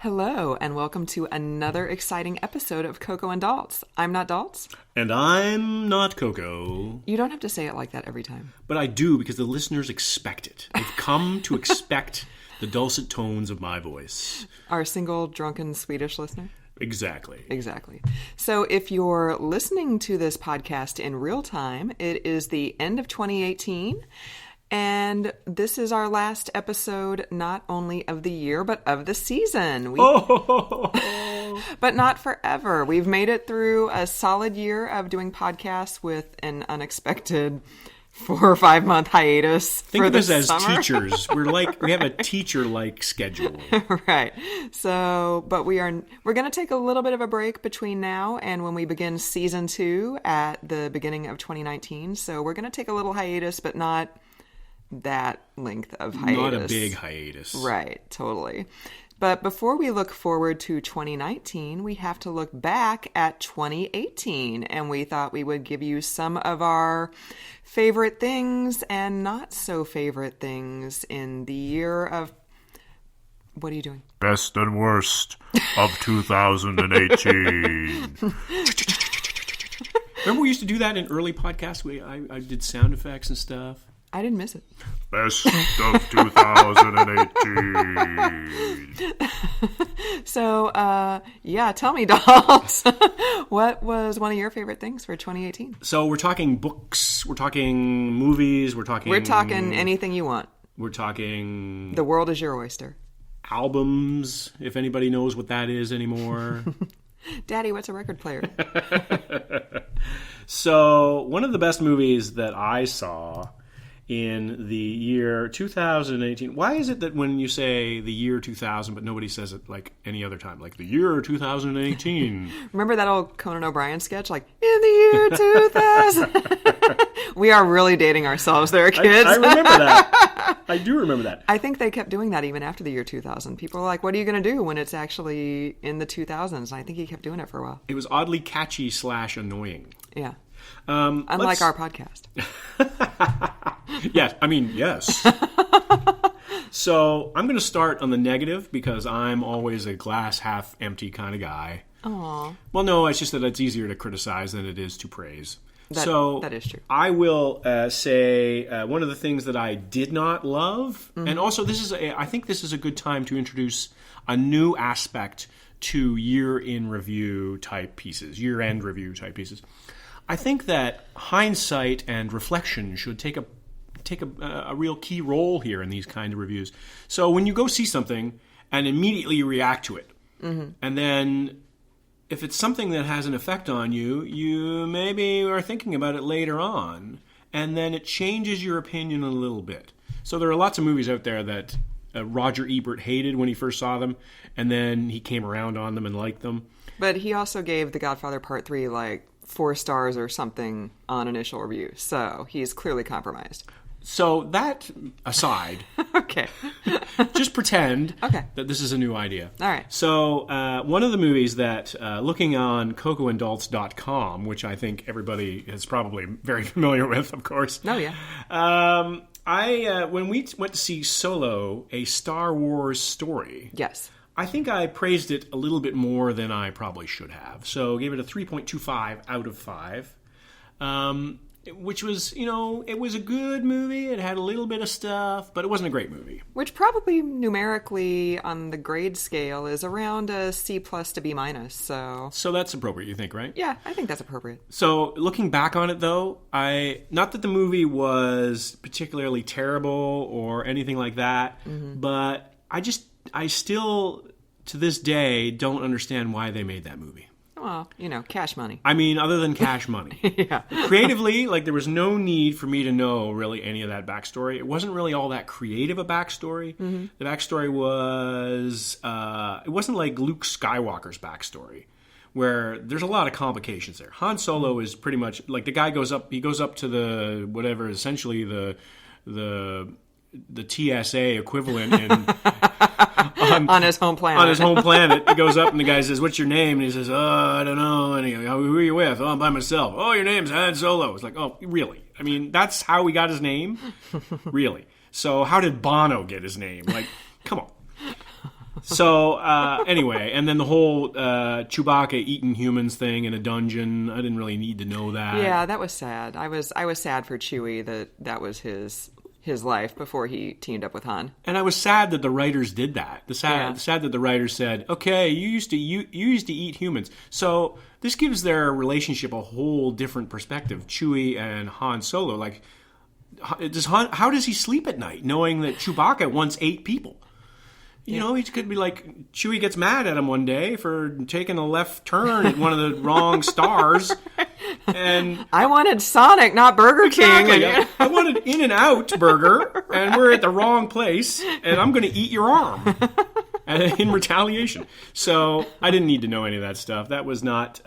Hello, and welcome to another exciting episode of Coco and Daltz. I'm not Daltz. And I'm not Coco. You don't have to say it like that every time. But I do, because the listeners expect it. They've come to expect the dulcet tones of my voice. Our single, drunken Swedish listener? Exactly. Exactly. So if you're listening to this podcast in real time, it is the end of 2018. And this is our last episode, not only of the year, but of the season. But not forever. We've made it through a solid year of doing podcasts with an unexpected 4 or 5 month hiatus. Think of us as summer. Teachers. We have a teacher-like schedule. Right. So, but we're going to take a little bit of a break between now and when we begin season 2 at the beginning of 2019. So we're going to take a little hiatus, but not that length of hiatus. Not a big hiatus. Right, totally. But before we look forward to 2019, we have to look back at 2018. And we thought we would give you some of our favorite things and not so favorite things in the year of... What are you doing? Best and worst of 2018. Remember we used to do that in early podcasts? I did sound effects and stuff. I didn't miss it. Best of 2018. So, tell me, dolls. What was one of your favorite things for 2018? So we're talking books, we're talking movies, we're talking anything you want. We're talking... The world is your oyster. Albums, if anybody knows what that is anymore. Daddy, what's a record player? So, one of the best movies that I saw in the year 2018. Why is it that when you say the year 2000, but nobody says it like any other time? Like the year 2018. Remember that old Conan O'Brien sketch? Like, in the year 2000. We are really dating ourselves there, kids. I remember that. I do remember that. I think they kept doing that even after the year 2000. People were like, what are you going to do when it's actually in the 2000s? And I think he kept doing it for a while. It was oddly catchy / annoying. Yeah. Unlike our podcast. Yes, yes. So I'm going to start on the negative because I'm always a glass half empty kind of guy. Aww. Well, no, it's just that it's easier to criticize than it is to praise. That is true. I will say one of the things that I did not love, and also I think this is a good time to introduce a new aspect to year-end review type pieces. I think that hindsight and reflection should take a real key role here in these kind of reviews. So when you go see something and immediately you react to it, and then if it's something that has an effect on you, you maybe are thinking about it later on, and then it changes your opinion a little bit. So there are lots of movies out there that Roger Ebert hated when he first saw them, and then he came around on them and liked them. But he also gave The Godfather Part 3 like 4 stars or something on initial review, so he's clearly compromised. So that aside, okay, just pretend that this is a new idea. All right. So one of the movies that, looking on cocoanddaltz.com, which I think everybody is probably very familiar with, of course. Oh, yeah. When we went to see Solo, a Star Wars story. Yes. I think I praised it a little bit more than I probably should have. So gave it a 3.25 out of 5. Which was, it was a good movie. It had a little bit of stuff, but it wasn't a great movie. Which probably numerically on the grade scale is around a C+ to B-. So that's appropriate, you think, right? Yeah, I think that's appropriate. So looking back on it, though, not that the movie was particularly terrible or anything like that, but I still, to this day, don't understand why they made that movie. Well, cash money. I mean, other than cash money. Yeah. Creatively, there was no need for me to know really any of that backstory. It wasn't really all that creative a backstory. Mm-hmm. The backstory was, it wasn't like Luke Skywalker's backstory, where there's a lot of complications there. Han Solo is pretty much, the guy goes up to the, whatever, essentially the TSA equivalent in... on his home planet. On his home planet. He goes up and the guy says, "What's your name?" And he says, "Oh, I don't know." And he goes, "Who are you with?" "Oh, I'm by myself." "Oh, your name's Han Solo." It's like, oh, really? I mean, that's how he got his name? Really? So how did Bono get his name? Come on. So, anyway, and then the whole Chewbacca eating humans thing in a dungeon, I didn't really need to know that. Yeah, that was sad. I was sad for Chewie that was his life before he teamed up with Han. And I was sad that the writers did that. Sad that the writers said, "Okay, you used to eat humans." So this gives their relationship a whole different perspective. Chewie and Han Solo, like, how does he sleep at night knowing that Chewbacca once ate people? You know, he could be like, Chewie gets mad at him one day for taking a left turn at one of the wrong stars. And I wanted Sonic, not Burger King. exactly, I wanted In-N-Out burger, and we're at the wrong place, and I'm going to eat your arm in retaliation. So I didn't need to know any of that stuff. That was not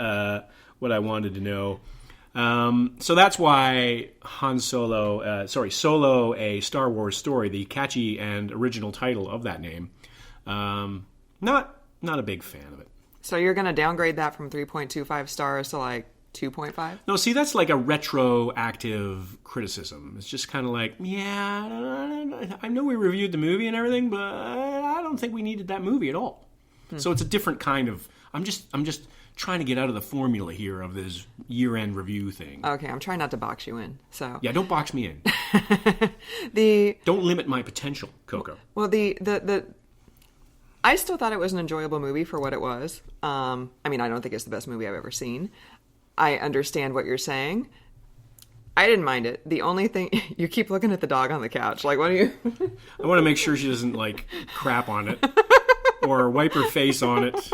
what I wanted to know. So that's why Solo, a Star Wars story, the catchy and original title of that name. Not a big fan of it. So you're going to downgrade that from 3.25 stars to like 2.5? No, see, that's like a retroactive criticism. It's just kind of like, yeah, I know we reviewed the movie and everything, but I don't think we needed that movie at all. So it's a different kind of. I'm just trying to get out of the formula here of this year-end review thing. Okay, I'm trying not to box you in. So yeah, don't box me in. Don't limit my potential, Coco. Well, I still thought it was an enjoyable movie for what it was. I mean, I don't think it's the best movie I've ever seen. I understand what you're saying. I didn't mind it. The only thing... You keep looking at the dog on the couch. Like, what do you... I want to make sure she doesn't, like, crap on it. Or wipe her face on it.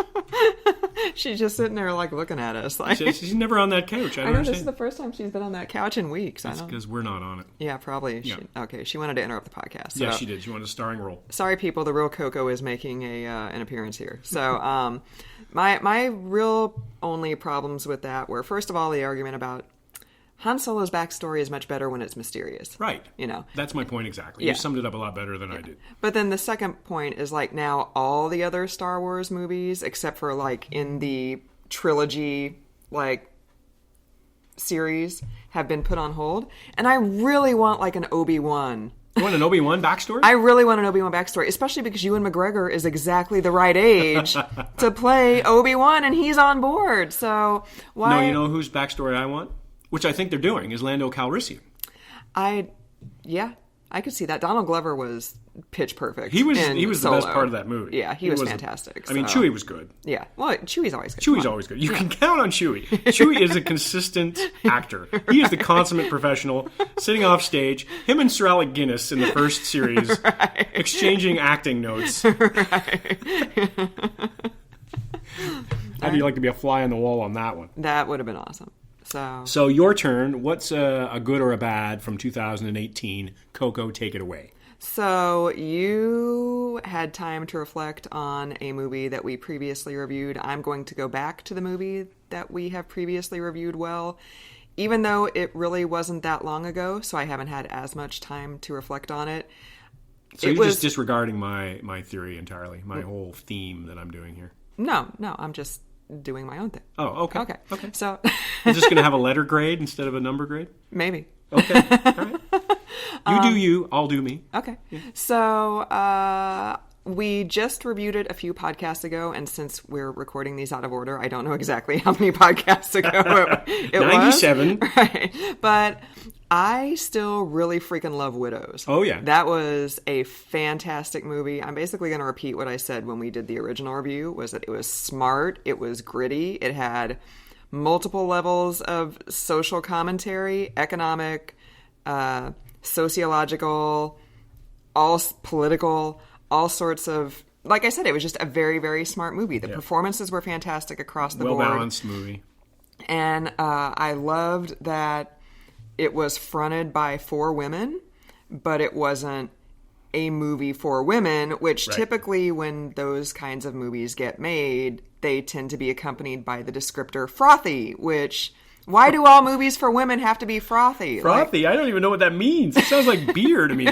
She's just sitting there, like, looking at us. Like, she's never on that couch. I know, this is the first time she's been on that couch in weeks. That's because we're not on it. Yeah, probably. Yeah. She wanted to interrupt the podcast. So. Yeah, she did. She wanted a starring role. Sorry, people. The real Coco is making an appearance here. So, my real only problems with that were, first of all, the argument about Han Solo's backstory is much better when it's mysterious. Right. You know. That's my point exactly. Yeah. You summed it up a lot better than I did. But then the second point is, like, now all the other Star Wars movies, except for, like, in the trilogy, like, series, have been put on hold. And I really want, like, an Obi-Wan. You want an Obi-Wan backstory? I really want an Obi-Wan backstory, especially because Ewan McGregor is exactly the right age to play Obi-Wan, and he's on board. So why? No, you know whose backstory I want? Which I think they're doing, is Lando Calrissian. Yeah, I could see that. Donald Glover was pitch perfect. He was the best Solo. part of that movie. Yeah, he was fantastic. I mean, Chewie was good. Yeah, well, Chewie's always good. Chewie's always good. You can count on Chewie. Chewie is a consistent actor. He is the consummate professional, sitting off stage. Him and Sir Alec Guinness in the first series, exchanging acting notes. Right. How do you like to be a fly on the wall on that one? That would have been awesome. So your turn. What's a good or a bad from 2018? Coco, take it away. So you had time to reflect on a movie that we previously reviewed. I'm going to go back to the movie that we have previously reviewed even though it really wasn't that long ago, so I haven't had as much time to reflect on it. So you're just disregarding my theory entirely, my whole theme that I'm doing here? No, I'm just doing my own thing. Oh, okay. Okay. So is this going to have a letter grade instead of a number grade? Maybe. Okay. All right. You do you, I'll do me. Okay. Yeah. So we just reviewed it a few podcasts ago, and since we're recording these out of order, I don't know exactly how many podcasts ago it 97. was. Right. But I still really freaking love Widows. Oh, yeah. That was a fantastic movie. I'm basically going to repeat what I said when we did the original review, was that it was smart, it was gritty, it had multiple levels of social commentary, economic, sociological, all political, all sorts of... Like I said, it was just a very, very smart movie. The performances were fantastic across the board. Well-balanced movie. And I loved that it was fronted by 4 women, but it wasn't a movie for women, which typically when those kinds of movies get made, they tend to be accompanied by the descriptor frothy, which... Why do all movies for women have to be frothy? Frothy? I don't even know what that means. It sounds like beer to me.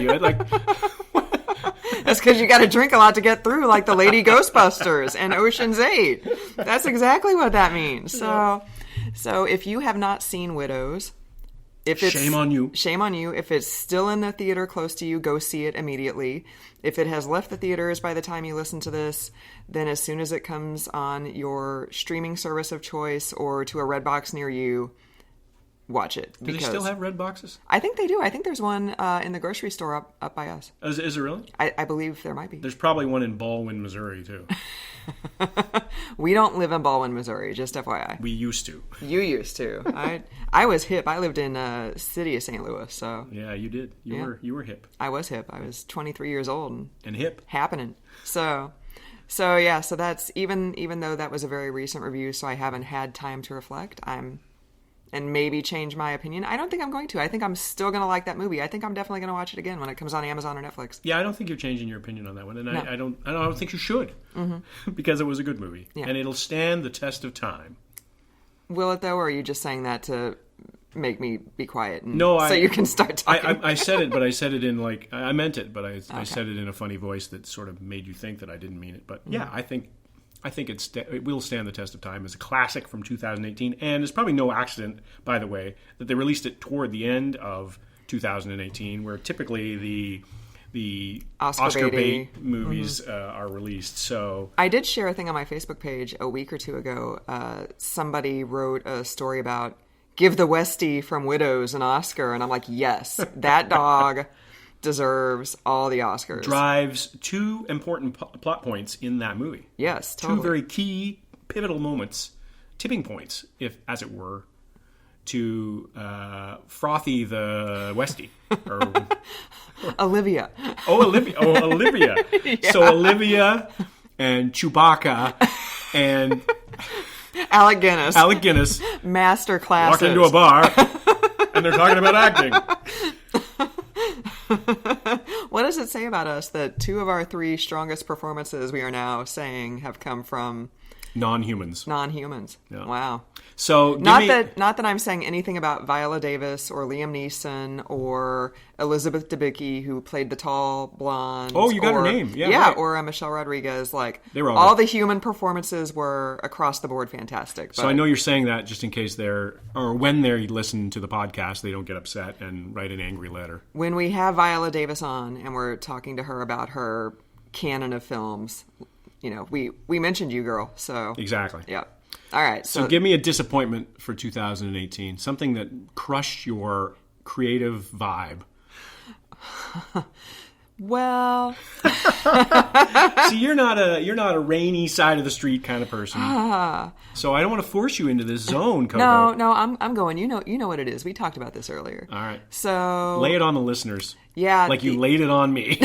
That's because you got to drink a lot to get through, like the Lady Ghostbusters and Ocean's 8. That's exactly what that means. So if you have not seen Widows, If it's, shame on you. Shame on you. If it's still in the theater close to you, go see it immediately. If it has left the theaters by the time you listen to this, then as soon as it comes on your streaming service of choice or to a Redbox near you, watch it. Do they still have red boxes? I think they do. I think there's one in the grocery store up by us. Is it really? I believe there might be. There's probably one in Baldwin, Missouri, too. We don't live in Baldwin, Missouri, just FYI. We used to. You used to. I was hip. I lived in city of St. Louis, so. Yeah, you did. You were hip. I was hip. I was 23 years old. And hip. Happening. So yeah, so that's, even though that was a very recent review, so I haven't had time to reflect, and maybe change my opinion. I don't think I'm going to. I think I'm still going to like that movie. I think I'm definitely going to watch it again when it comes on Amazon or Netflix. Yeah, I don't think you're changing your opinion on that one, and No. I don't think you should, because it was a good movie, and it'll stand the test of time. Will it though, or are you just saying that to make me be quiet? No, so you can start talking. I said it, but I said it in I meant it, but I said it in a funny voice that sort of made you think that I didn't mean it. But yeah, I think it will stand the test of time as a classic from 2018, and it's probably no accident, by the way, that they released it toward the end of 2018, where typically the Oscar bait movies are released. So I did share a thing on my Facebook page a week or two ago. Somebody wrote a story about give the Westie from Widows an Oscar, and I'm like, yes, that dog deserves all the Oscars. Drives two important plot points in that movie. Yes, totally. Two very key, pivotal moments, tipping points, if as it were, to Frothy the Westie. Olivia. Olivia. Yeah. So Olivia and Chewbacca and Alec Guinness. Master classes. Walk into a bar and they're talking about acting. What does it say about us that two of our three strongest performances we are now saying have come from non-humans? Yeah. Wow. So not that I'm saying anything about Viola Davis or Liam Neeson or Elizabeth Debicki, who played the tall blonde. Oh, you got her name. Yeah, right. Or Michelle Rodriguez. Like, they were all the human performances were across the board fantastic. So I know you're saying that just in case when they listen to the podcast, they don't get upset and write an angry letter. When we have Viola Davis on and we're talking to her about her canon of films, we mentioned you, girl. So exactly. Yeah. All right. So give me a disappointment for 2018. Something that crushed your creative vibe. Well, see, you're not a rainy side of the street kind of person. So I don't want to force you into this zone, Coco. No, I'm going. You know what it is. We talked about this earlier. All right. So lay it on the listeners. Yeah. Like you laid it on me.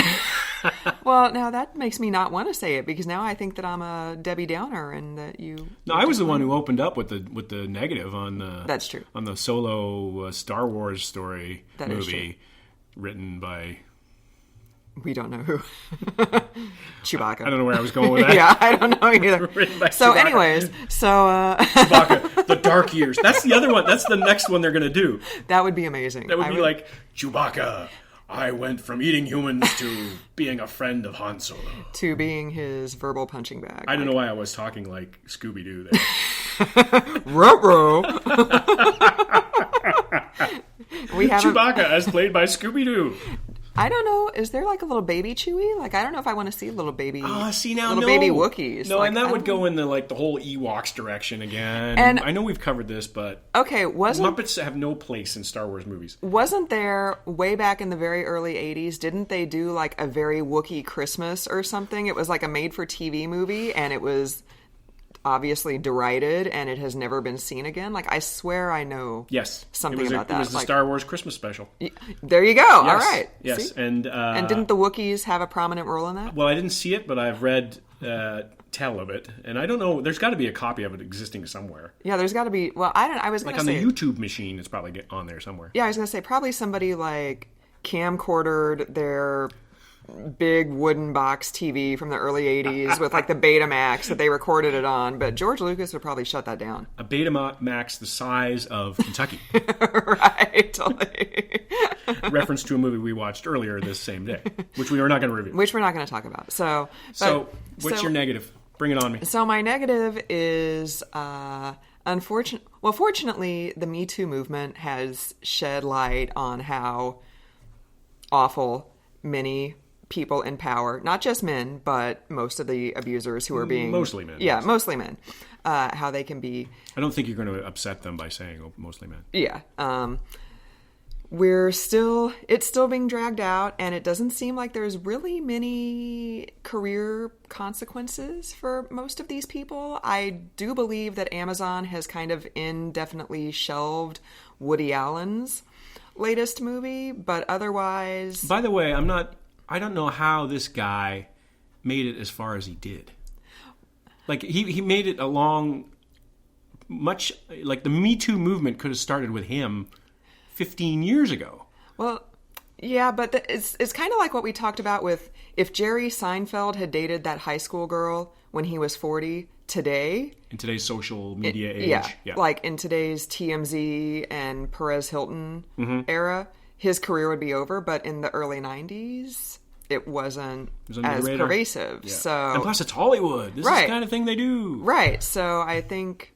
Well, now that makes me not want to say it, because now I think that I'm a Debbie Downer and that you. No, I was the one who opened up with the negative on. That's true. On the solo Star Wars story that movie written by. We don't know who. Chewbacca. I don't know where I was going with that. Yeah, I don't know either. So, Chewbacca. anyways, Chewbacca, the Dark Years. That's the other one. That's the next one they're going to do. That would be amazing. That would be like Chewbacca. I went from eting humans to being a friend of Han Solo. To being his verbal punching bag. I don't know why I was talking like Scooby-Doo there. Ruh-roh. Chewbacca as played by Scooby-Doo. I don't know. Is there like a little baby Chewie? Like, I don't know if I want to see little baby. Baby Wookiees. No, like, and that would go in the whole Ewoks direction again. And I know we've covered this, but Muppets have no place in Star Wars movies. Wasn't there way back in the very early '80s? Didn't they do like a very Wookiee Christmas or something? It was like a made-for-TV movie, and it was obviously derided, and it has never been seen again. Like, I swear I know something about that. It was the Star Wars Christmas special. There you go. Yes. All right. Yes. See? And didn't the Wookiees have a prominent role in that? Well, I didn't see it, but I've read tell of it, and I don't know. There's got to be a copy of it existing somewhere. Yeah, there's got to be. Well, I was like on the YouTube machine. It's probably on there somewhere. Yeah, I was going to say probably somebody like camcordered their big wooden box TV from the early 80s with like the Betamax that they recorded it on, but George Lucas would probably shut that down. A Betamax the size of Kentucky. Right, totally. Reference to a movie we watched earlier this same day, which we are not going to review. Which we're not going to talk about. What's your negative? Bring it on me. So my negative is Fortunately, the Me Too movement has shed light on how awful many people in power, not just men, but most of the abusers who are being... Mostly men. Yeah, mostly men. How they can be... I don't think you're going to upset them by saying mostly men. Yeah. It's still being dragged out, and it doesn't seem like there's really many career consequences for most of these people. I do believe that Amazon has kind of indefinitely shelved Woody Allen's latest movie, but otherwise... By the way, I don't know how this guy made it as far as he did. Like, he made it along much... Like, the Me Too movement could have started with him 15 years ago. Well, yeah, but it's kind of like what we talked about with if Jerry Seinfeld had dated that high school girl when he was 40 today. In today's social media age. Yeah, like in today's TMZ and Perez Hilton era, his career would be over. But in the early 90s, it wasn't as pervasive. Yeah. So, and plus, it's Hollywood. This is the kind of thing they do. Right. So I think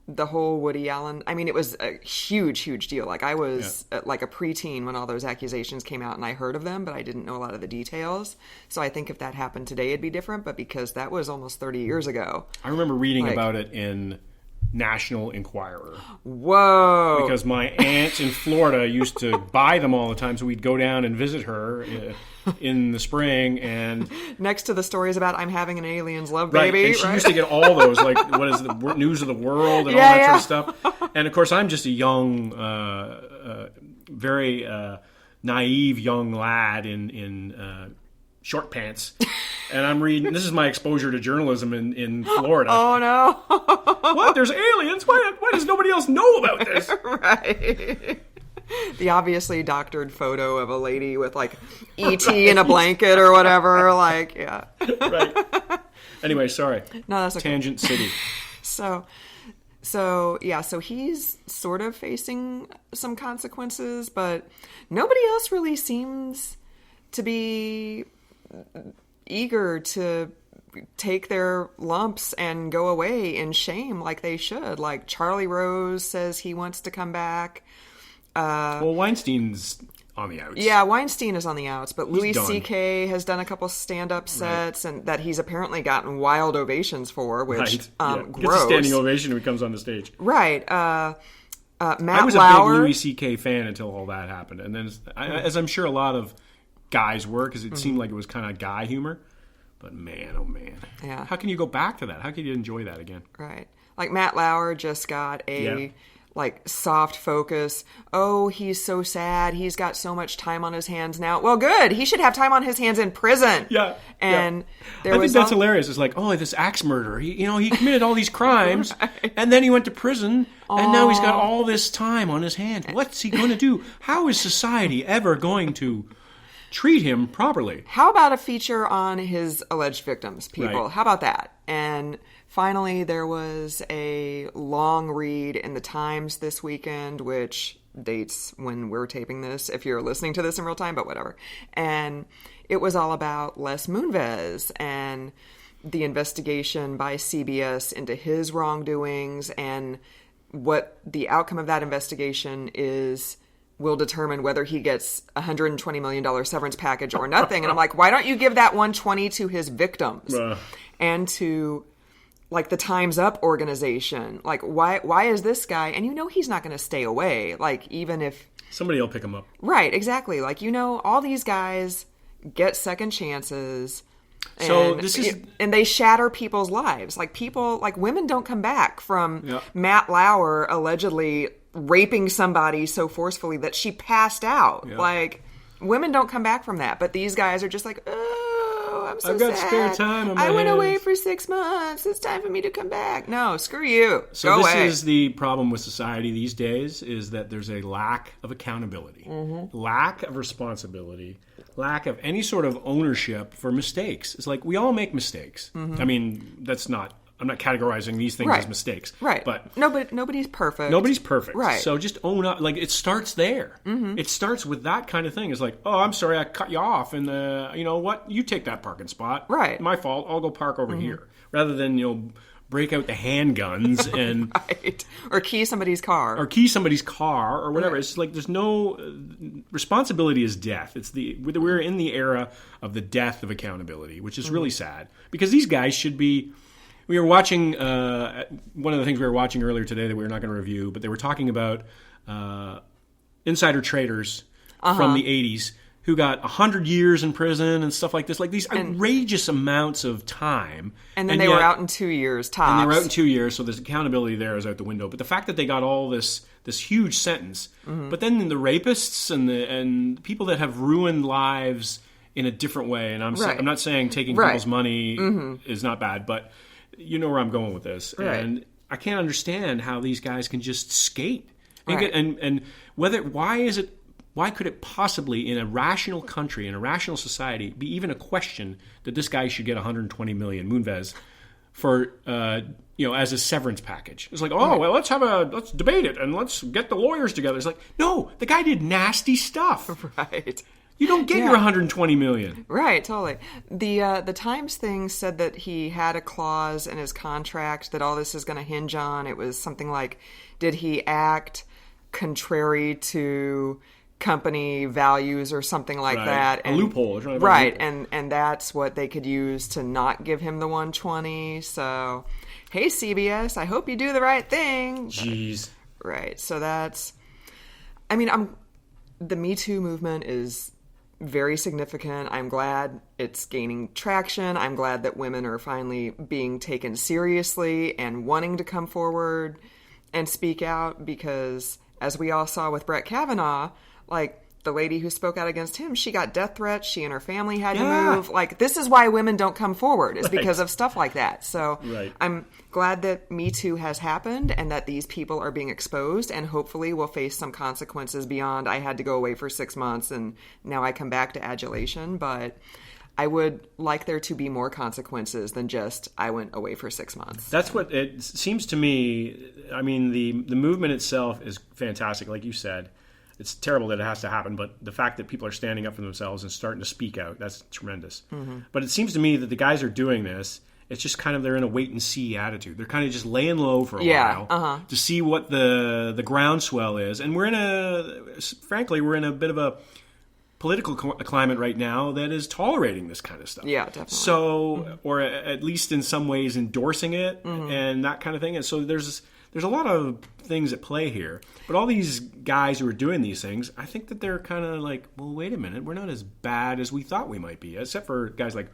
the whole Woody Allen, I mean, it was a huge, huge deal. Like, I was like a preteen when all those accusations came out, and I heard of them, but I didn't know a lot of the details. So I think if that happened today, it'd be different. But because that was almost 30 years ago. I remember reading about it in National Enquirer. Whoa. Because my aunt in Florida used to buy them all the time, so we'd go down and visit her in the spring. And next to the stories about I'm having an alien's love baby. And she used to get all those, like, what is the News of the World and all that sort of stuff. And, of course, I'm just a young, very naive young lad in short pants. And I'm reading, this is my exposure to journalism in Florida. Oh, no. What? There's aliens? Why does nobody else know about this? Right. The obviously doctored photo of a lady with, like, E.T. in a blanket or whatever. Like, yeah. Right. Anyway, sorry. No, that's okay. Tangent City. So he's sort of facing some consequences, but nobody else really seems to be eager to take their lumps and go away in shame like they should. Like, Charlie Rose says he wants to come back. Well, Weinstein's on the outs. Yeah, Weinstein is on the outs, but Louis C.K. has done a couple stand-up sets, and that he's apparently gotten wild ovations for, which gets gross. a standing ovation when he comes on the stage. Right. Matt I was Lauer, a big Louis C.K. fan until all that happened, and then, as I'm sure a lot of guys were, because it seemed like it was kind of guy humor. But man, oh man. Yeah. How can you go back to that? How can you enjoy that again? Right. Like, Matt Lauer just got a like soft focus. Oh, he's so sad. He's got so much time on his hands now. Well, good. He should have time on his hands in prison. Yeah. And I think that's hilarious. It's like, oh, this axe murderer. He committed all these crimes, and then he went to prison, and now he's got all this time on his hands. What's he going to do? How is society ever going to treat him properly? How about a feature on his alleged victims, people? Right. How about that? And finally, there was a long read in the Times this weekend, which dates when we're taping this, if you're listening to this in real time, but whatever. And it was all about Les Moonves and the investigation by CBS into his wrongdoings, and what the outcome of that investigation is will determine whether he gets a $120 million severance package or nothing. And I'm like, why don't you give that 120 to his victims and to, like, the Time's Up organization? Like, why is this guy, and he's not going to stay away, like, even if somebody will pick him up. Right, exactly. Like, all these guys get second chances. So and they shatter people's lives. Like, women don't come back from Matt Lauer allegedly raping somebody so forcefully that she passed out. Yeah. Like, women don't come back from that. But these guys are just like, oh, I'm so I've got sad. Spare time on my I went hands. away for 6 months. It's time for me to come back. No, screw you. So Go this away. is the problem with society these days, is that there's a lack of accountability, lack of responsibility, lack of any sort of ownership for mistakes. It's like, we all make mistakes. I mean, I'm not categorizing these things as mistakes. Right. But nobody's perfect. Nobody's perfect. Right. So just own up. Like, it starts there. It starts with that kind of thing. It's like, oh, I'm sorry, I cut you off. And, you know what? You take that parking spot. Right. My fault. I'll go park over here. Rather than, break out the handguns and right. Or key somebody's car. or whatever. Right. It's like there's no responsibility is death. We're in the era of the death of accountability, which is really sad because these guys should be. We were watching one of the things we were watching earlier today that we were not going to review, but they were talking about insider traders from the 80s who got 100 years in prison and stuff like this, like these outrageous amounts of time. And then they were out in 2 years tops. And they were out in 2 years, so there's accountability there is out the window. But the fact that they got all this huge sentence, but then the rapists and people that have ruined lives in a different way, and I'm not saying taking people's money is not bad, but you know where I'm going with this. Right. And I can't understand how these guys can just skate. Right. And why could it possibly, in a rational country, in a rational society, be even a question that this guy should get 120 million Moonves for, as a severance package? It's like, well, let's debate it and let's get the lawyers together. It's like, no, the guy did nasty stuff. Right. You don't get your 120 million. Right, totally. The Times thing said that he had a clause in his contract that all this is going to hinge on. It was something like, did he act contrary to company values or something like that? And, a loophole. Right, and that's what they could use to not give him the 120. So, hey, CBS, I hope you do the right thing. Jeez. Right, so that's... the Me Too movement is very significant. I'm glad it's gaining traction. I'm glad that women are finally being taken seriously and wanting to come forward and speak out because, as we all saw with Brett Kavanaugh, like, the lady who spoke out against him, she got death threats. She and her family had to move. Like, this is why women don't come forward, is because of stuff like that. So I'm glad that Me Too has happened and that these people are being exposed and hopefully will face some consequences beyond I had to go away for 6 months and now I come back to adulation. But I would like there to be more consequences than just I went away for 6 months. That's what it seems to me. I mean, the movement itself is fantastic, like you said. It's terrible that it has to happen, but the fact that people are standing up for themselves and starting to speak out, that's tremendous. Mm-hmm. But it seems to me that the guys are doing this, it's just kind of they're in a wait-and-see attitude. They're kind of just laying low for a while to see what the groundswell is. And we're in a bit of a political climate right now that is tolerating this kind of stuff. Yeah, definitely. So, or at least in some ways endorsing it and that kind of thing. And so there's a lot of things at play here. But all these guys who are doing these things, I think that they're kind of like, well, wait a minute, we're not as bad as we thought we might be. Except for guys like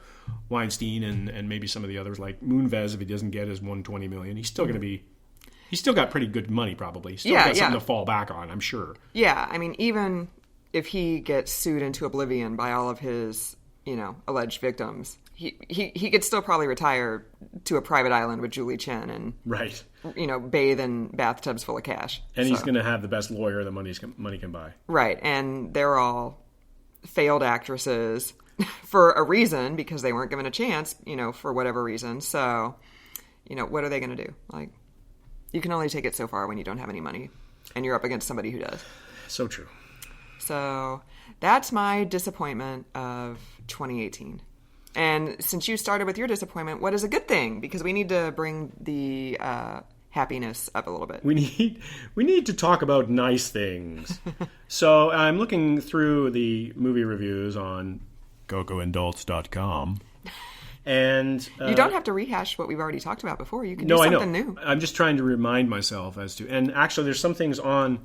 Weinstein and maybe some of the others, like Moonves, if he doesn't get his 120 million, he's still going to be... He's still got pretty good money, probably. He's still got something to fall back on, I'm sure. Yeah, I mean, even if he gets sued into oblivion by all of his, alleged victims, he could still probably retire to a private island with Julie Chen and bathe in bathtubs full of cash. And he's going to have the best lawyer that money can buy. Right, and they're all failed actresses for a reason because they weren't given a chance, for whatever reason. So, what are they going to do? Like, you can only take it so far when you don't have any money and you're up against somebody who does. So true. So that's my disappointment of 2018. And since you started with your disappointment, what is a good thing? Because we need to bring the happiness up a little bit. We need to talk about nice things. So I'm looking through the movie reviews on cocoandadults.com. And you don't have to rehash what we've already talked about before. You can do something new. I'm just trying to remind myself as to... And actually, there's some things on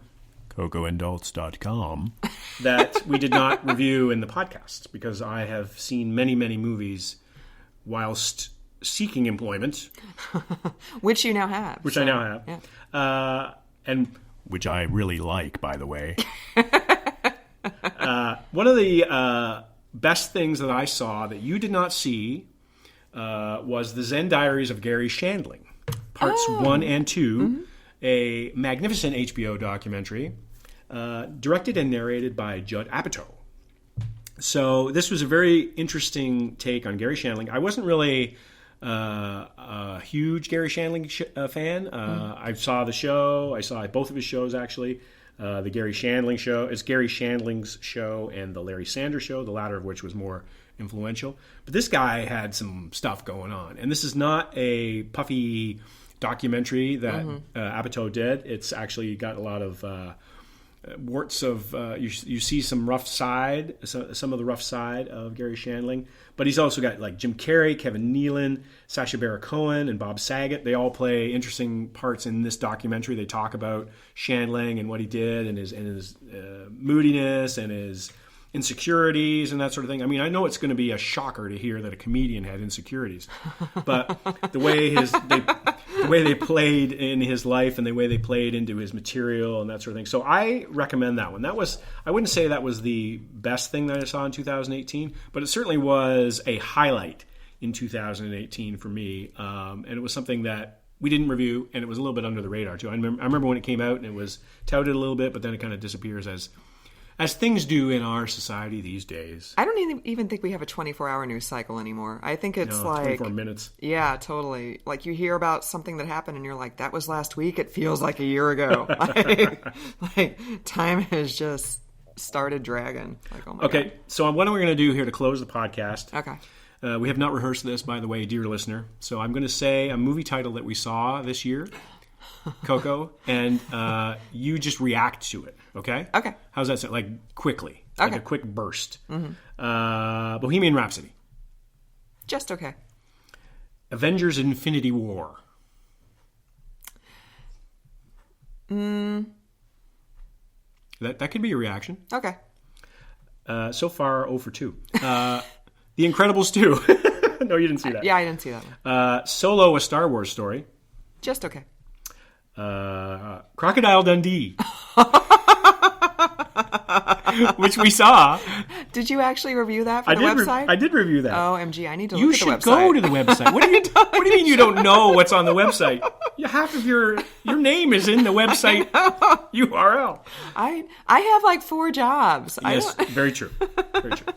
cocoandadults.com that we did not review in the podcast because I have seen many, many movies whilst seeking employment. Which you now have. Which I now have. Yeah. And which I really like, by the way. One of the best things that I saw that you did not see was The Zen Diaries of Gary Shandling, parts 1 and 2, a magnificent HBO documentary directed and narrated by Judd Apatow. So this was a very interesting take on Gary Shandling. I wasn't really a huge Gary Shandling fan. I saw the show. I saw both of his shows, actually. The Gary Shandling show. It's Gary Shandling's show and the Larry Sanders show, the latter of which was more influential. But this guy had some stuff going on. And this is not a puffy documentary that Apatow did. It's actually got a lot of warts of you see some rough side, some of the rough side of Gary Shandling, but he's also got like Jim Carrey, Kevin Nealon, Sacha Baron Cohen, and Bob Saget. They all play interesting parts in this documentary. They talk about Shandling and what he did, and his moodiness and his insecurities and that sort of thing. I mean, I know it's going to be a shocker to hear that a comedian had insecurities, but the way they played in his life and the way they played into his material and that sort of thing. So I recommend that one. I wouldn't say that was the best thing that I saw in 2018, but it certainly was a highlight in 2018 for me. And it was something that we didn't review, and it was a little bit under the radar too. I remember when it came out and it was touted a little bit, but then it kind of disappears as things do in our society these days. I don't even think we have a 24-hour news cycle anymore. I think it's like 24 minutes. Yeah, totally. Like you hear about something that happened and you're like, that was last week. It feels like a year ago. like time has just started dragging. Like, oh my God. So what are we going to do here to close the podcast? Okay. We have not rehearsed this, by the way, dear listener. So I'm going to say a movie title that we saw this year, Coco, and you just react to it, okay? Okay. How's that sound? Like, quickly. Okay. Like a quick burst. Bohemian Rhapsody. Just okay. Avengers Infinity War. That could be your reaction. Okay. So far, 0 for 2. The Incredibles 2. No, you didn't see that. Yeah, I didn't see that one. Solo, a Star Wars story. Just okay. Crocodile Dundee. Which we saw. Did you actually review that for the website? I did review that. OMG, I need to You look at the website. should go to the website. What do you mean you don't know what's on the website? Half of your name is in the website URL. I have like 4 jobs. Yes, very true. Very true.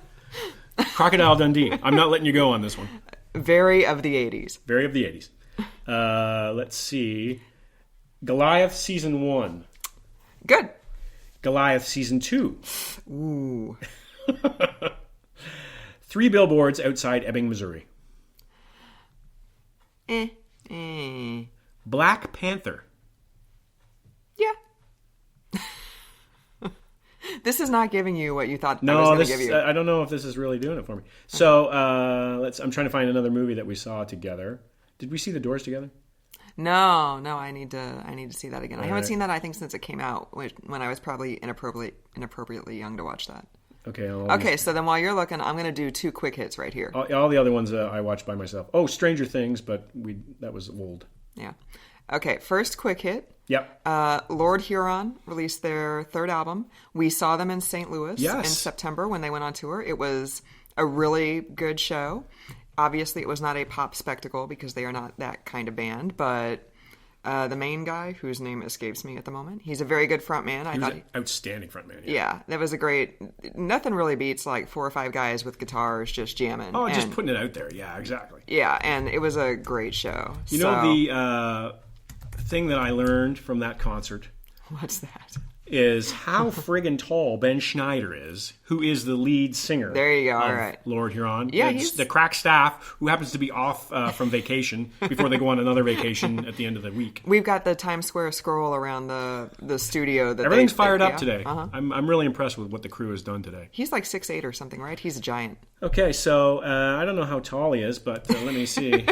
Crocodile Dundee. I'm not letting you go on this one. Very of the 80s. Very of the 80s. Let's see. Goliath Season 1. Good. Goliath Season 2. Ooh. 3 Billboards Outside Ebbing, Missouri. Black Panther. Yeah. This is not giving you what you thought I was going to give you. I don't know if this is really doing it for me. So I'm trying to find another movie that we saw together. Did we see The Doors together? No, I need to see that again. I haven't seen that, I think, since it came out, when I was probably inappropriately young to watch that. Okay. So then while you're looking, I'm going to do 2 quick hits right here. All the other ones I watched by myself. Oh, Stranger Things, but that was old. Yeah. Okay, first quick hit. Yep. Lord Huron released their 3rd album. We saw them in St. Louis in September when they went on tour. It was a really good show. Obviously, it was not a pop spectacle because they are not that kind of band, but the main guy, whose name escapes me at the moment, he's a very good frontman. He was an outstanding frontman. Yeah, that was a great... Nothing really beats like 4 or 5 guys with guitars just jamming. Oh, just putting it out there. Yeah, exactly. Yeah, and it was a great show. You know the thing that I learned from that concert? What's that? Is how friggin' tall Ben Schneider is, who is the lead singer. There you go. All right, Lord Huron. Yeah, he's the crack staff who happens to be off from vacation before they go on another vacation at the end of the week. We've got the Times Square scroll around the studio. Everything's fired up today. I'm really impressed with what the crew has done today. He's like 6'8" or something, right? He's a giant. Okay, so I don't know how tall he is, but let me see.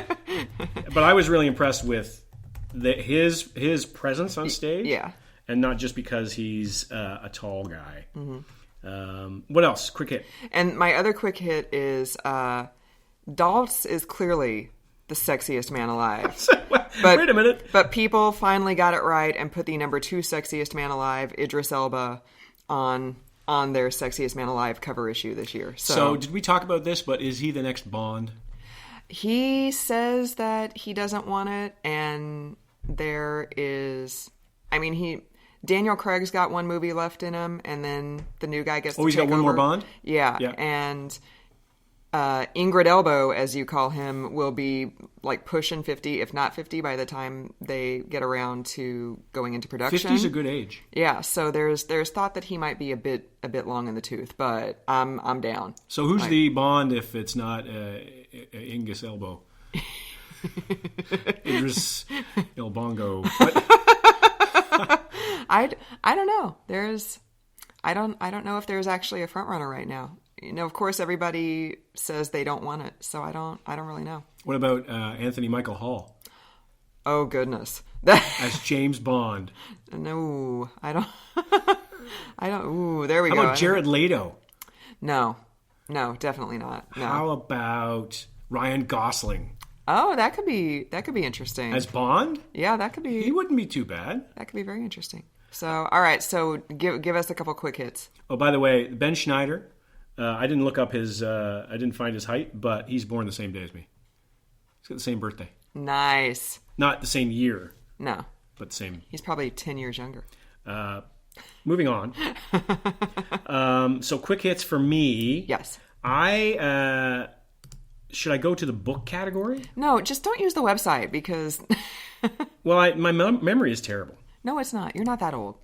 But I was really impressed with his presence on stage. Yeah. And not just because he's a tall guy. What else? Quick hit. And my other quick hit is Dolph is clearly the sexiest man alive. Wait a minute. But people finally got it right and put the number 2 sexiest man alive, Idris Elba, on their Sexiest Man Alive cover issue this year. So did we talk about this, but is he the next Bond? He says that he doesn't want it, and there is... I mean, Daniel Craig's got 1 movie left in him, and then the new guy gets to he's take got one over. more Bond? Yeah, and Ingrid Elbow, as you call him, will be like pushing 50, if not 50, by the time they get around to going into production. 50's a good age. Yeah, so there's thought that he might be a bit long in the tooth, but I'm down. So who's the Bond if it's not Ingus Elbow? Idris El Bongo. I don't know. I don't know if there's actually a front runner right now. You know, of course, everybody says they don't want it, so I don't really know. What about Anthony Michael Hall Oh goodness, as James Bond? No, I don't. I don't. Ooh, there we How go. about Jared Leto? No, definitely not. No. How about Ryan Gosling Oh, that could be interesting. as Bond? Yeah, that could be. He wouldn't be too bad. That could be very interesting. So, all right. So, give us a couple quick hits. Oh, by the way, Ben Schneider. I didn't look up his. I didn't find his height, but he's born the same day as me. He's got the same birthday. Nice. Not the same year, No, but the same. he's probably 10 years younger. Moving on. So quick hits for me. Yes. Should I go to the book category? No, just don't use the website because. Well, my memory is terrible. No, it's not. You're not that old.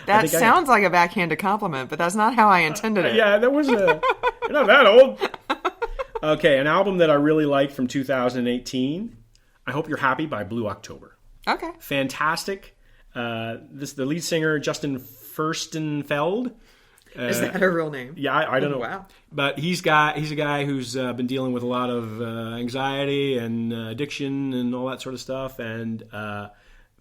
That sounds like a backhanded compliment, but that's not how I intended it. Yeah, that was a. You're not that old. Okay, an album that I really liked from 2018. I Hope You're Happy by Blue October. Okay. Fantastic. The lead singer Justin Furstenfeld. Is that a real name? Yeah, I don't know. Wow. But he's a guy who's been dealing with a lot of anxiety and addiction and all that sort of stuff. And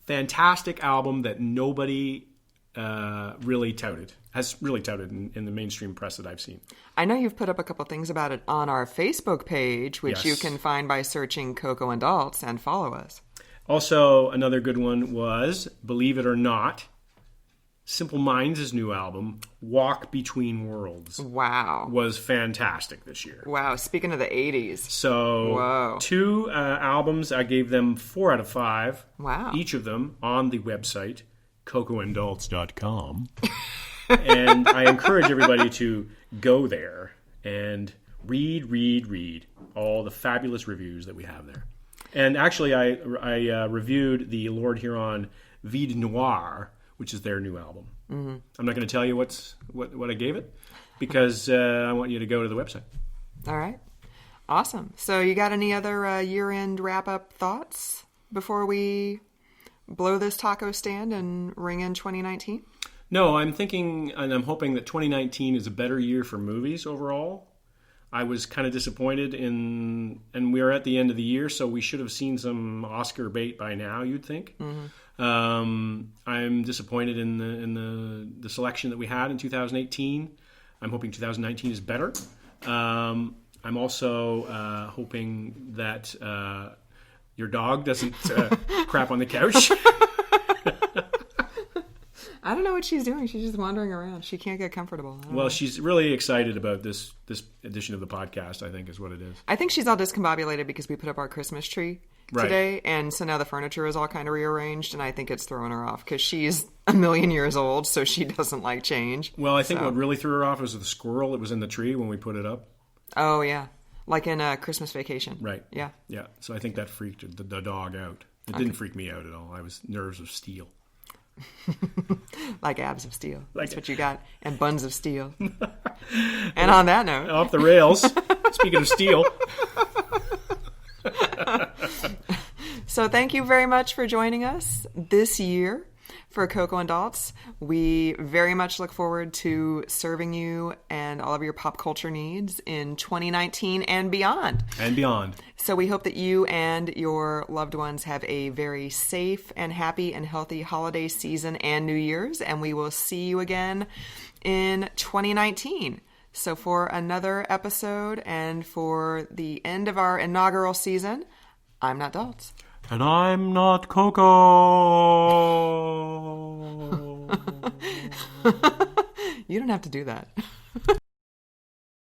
fantastic album that nobody has really touted in the mainstream press that I've seen. I know you've put up a couple things about it on our Facebook page, which Yes. you can find by searching Coco and Daltz and follow us. Also, another good one was, believe it or not, Simple Minds' new album, Walk Between Worlds, Wow. was fantastic this year. Wow. Speaking of the 80s. So, Whoa. 2 albums, I gave them 4 out of 5. Wow. Each of them on the website, cocoandalts.com. and I encourage everybody to go there and read all the fabulous reviews that we have there. And actually, I reviewed the Lord Huron Vide Noir, which is their new album. Mm-hmm. I'm not going to tell you what I gave it because I want you to go to the website. All right. Awesome. So you got any other year-end wrap-up thoughts before we blow this taco stand and ring in 2019? No, I'm thinking and I'm hoping that 2019 is a better year for movies overall. I was kind of disappointed and we are at the end of the year, so we should have seen some Oscar bait by now, you'd think. Mm-hmm. I'm disappointed in the selection that we had in 2018. I'm hoping 2019 is better. I'm also hoping that your dog doesn't crap on the couch. I don't know what she's doing. She's just wandering around. She can't get comfortable. Well, she's really excited about this edition of the podcast, I think is what it is. I think she's all discombobulated because we put up our Christmas tree today, and so now the furniture is all kind of rearranged, and I think it's throwing her off because she's a million years old, so she doesn't like change. Well, I think what really threw her off was the squirrel that was in the tree when we put it up. Oh, yeah. Like in Christmas Vacation. Right. Yeah. Yeah. So I think that freaked the dog out. It didn't freak me out at all. I was nerves of steel. Like abs of steel. Like That's what you got. And buns of steel. And on that note. Off the rails. Speaking of steel. So thank you very much for joining us this year for Coco and Daltz. We very much look forward to serving you and all of your pop culture needs in 2019 and beyond. And beyond. So we hope that you and your loved ones have a very safe and happy and healthy holiday season and New Year's, and we will see you again in 2019. So for another episode and for the end of our inaugural season, I'm not Daltz. And I'm not Coco. You don't have to do that.